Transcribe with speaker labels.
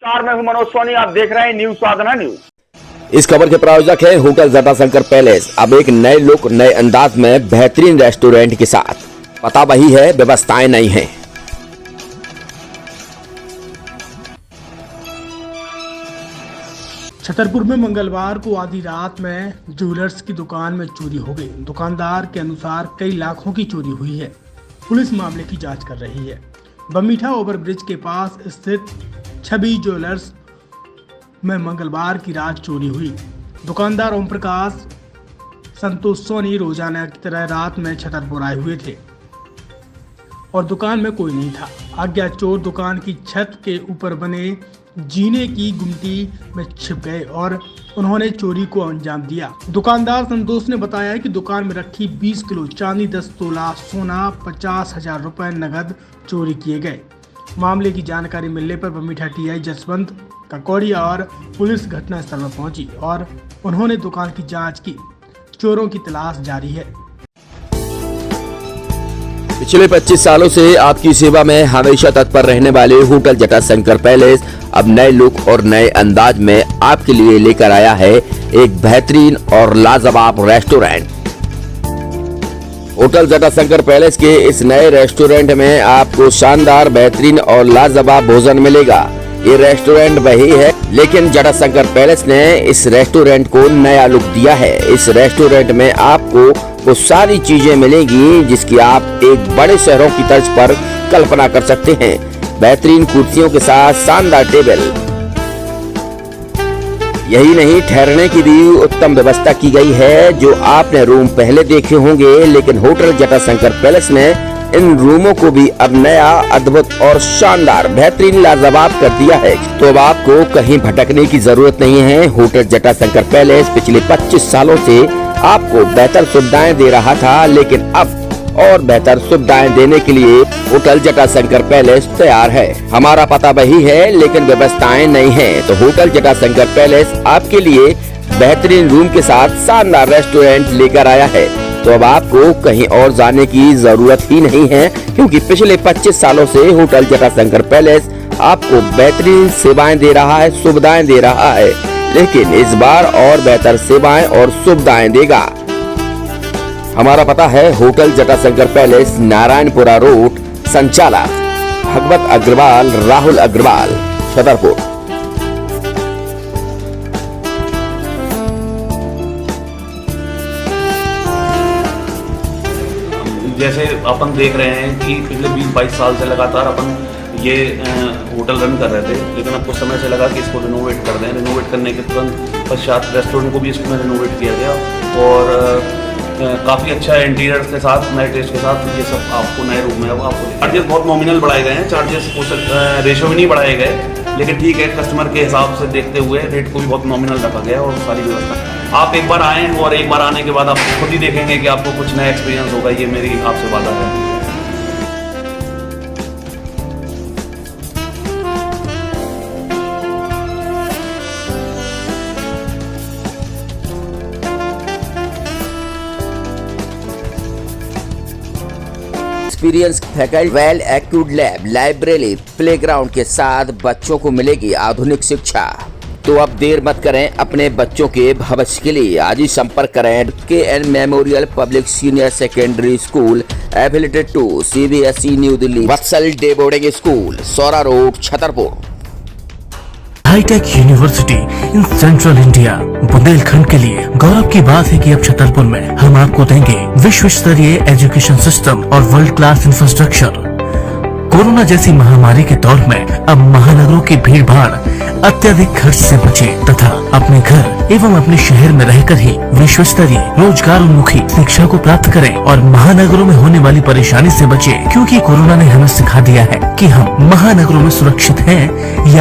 Speaker 1: मैं हूं मनोज सोनी, आप देख रहे हैं न्यूज साधना न्यूज।
Speaker 2: इस खबर के प्रायोजक है होटल जटाशंकर पैलेस। अब एक नए लुक, नए अंदाज में बेहतरीन रेस्टोरेंट के साथ। पता वही है, व्यवस्थाएं नहीं हैं।
Speaker 3: छतरपुर में मंगलवार को आधी रात में ज्वेलर्स की दुकान में चोरी हो गई। दुकानदार के अनुसार कई लाखों की चोरी हुई है। पुलिस मामले की जांच कर रही है। बमीठा ओवरब्रिज के पास स्थित छवि ज्वेलर्स में मंगलवार की रात चोरी हुई। दुकानदार ओम प्रकाश संतोष सोनी रोजाना की तरह रात में छतरपुर आए हुए थे और दुकान में कोई नहीं था। अज्ञात चोर दुकान की छत के ऊपर बने जीने की गुमटी में छिप गए और उन्होंने चोरी को अंजाम दिया। दुकानदार संतोष ने बताया कि दुकान में रखी 20 किलो चांदी, 10 तोला सोना, 50,000 रुपए नगद चोरी किए गए। मामले की जानकारी मिलने पर बमीठा टीआई जसवंत ककौड़िया और पुलिस घटनास्थल पर पहुंची और उन्होंने दुकान की जांच की। चोरों की तलाश जारी है।
Speaker 2: पिछले 25 सालों से आपकी सेवा में हमेशा तत्पर रहने वाले होटल जटाशंकर पैलेस अब नए लुक और नए अंदाज में आपके लिए लेकर आया है एक बेहतरीन और लाजवाब रेस्टोरेंट। होटल जटाशंकर पैलेस के इस नए रेस्टोरेंट में आपको शानदार, बेहतरीन और लाजवाब भोजन मिलेगा। ये रेस्टोरेंट वही है, लेकिन जटाशंकर पैलेस ने इस रेस्टोरेंट को नया लुक दिया है। इस रेस्टोरेंट में आपको वो सारी चीजें मिलेंगी जिसकी आप एक बड़े शहरों की तर्ज पर कल्पना कर सकते हैं। बेहतरीन कुर्सियों के साथ शानदार टेबल। यही नहीं, ठहरने की भी उत्तम व्यवस्था की गई है। जो आपने रूम पहले देखे होंगे, लेकिन होटल जटाशंकर पैलेस ने इन रूमों को भी अब नया, अद्भुत और शानदार, बेहतरीन, लाजवाब कर दिया है। तो अब आपको कहीं भटकने की जरूरत नहीं है। होटल जटाशंकर पैलेस पिछले 25 सालों से आपको बेहतर सुविधाएं दे रहा था, लेकिन अब और बेहतर सुविधाएं देने के लिए होटल जटाशंकर पैलेस तैयार है। हमारा पता वही है, लेकिन व्यवस्थाएं नहीं है। तो होटल जटाशंकर पैलेस आपके लिए बेहतरीन रूम के साथ शानदार रेस्टोरेंट लेकर आया है। तो अब आपको कहीं और जाने की जरूरत ही नहीं है, क्योंकि पिछले 25 सालों से होटल जटाशंकर पैलेस आपको बेहतरीन सेवाएं दे रहा है, सुविधाएं दे रहा है, लेकिन इस बार और बेहतर सेवाएं और सुविधाएं देगा। हमारा पता है hotel Jatashankar palace, Narayanpura road, संचालक भगवत अग्रवाल, राहुल अग्रवाल, छतरपुर।
Speaker 4: जैसे अपन देख रहे हैं कि पिछले 20-22 साल से लगातार अपन ये होटल रन कर रहे थे, लेकिन अब कुछ समय से लगा कि इसको रिनोवेट कर दें। रिनोवेट करने के तुरंत पश्चात रेस्टोरेंट को भी इसमें रिनोवेट किया गया और काफ़ी अच्छा इंटीरियर के साथ, नए टेस्ट के साथ ये सब आपको नए रूम में आपको चार्जेस बहुत नॉमिनल बढ़ाए गए हैं। चार्जेस रेशो भी नहीं बढ़ाए गए, लेकिन ठीक है, कस्टमर के हिसाब से देखते हुए रेट को भी बहुत नॉमिनल रखा गया और सारी व्यवस्था। आप एक बार आएँ और एक बार आने के बाद आप खुद ही देखेंगे कि आपको कुछ नया एक्सपीरियंस होगा। ये मेरी आपसे वादा है।
Speaker 2: Experience faculty, well accrued lab, library, playground के साथ बच्चों को मिलेगी आधुनिक शिक्षा। तो अब देर मत करें, अपने बच्चों के भविष्य के लिए आज ही संपर्क करें KN memorial public senior secondary school, affiliated to CBSE New Delhi, Vatsal day boarding school, Saura road, Chhatarpur.
Speaker 5: Hi tech university in central India, Bundelkhand के लिए गौरव की बात है कि अब छतरपुर में हम आपको देंगे विश्व स्तरीय एजुकेशन सिस्टम और वर्ल्ड क्लास इंफ्रास्ट्रक्चर। कोरोना जैसी महामारी के दौर में अब महानगरों की भीड़ भाड़, अत्यधिक खर्च से बचे तथा अपने घर एवं अपने शहर में रहकर ही विश्व स्तरीय रोजगार उन्मुखी शिक्षा को प्राप्त करें और महानगरों में होने वाली परेशानी से बचे, क्योंकि कोरोना ने हमें सिखा दिया है कि हम महानगरों में सुरक्षित हैं या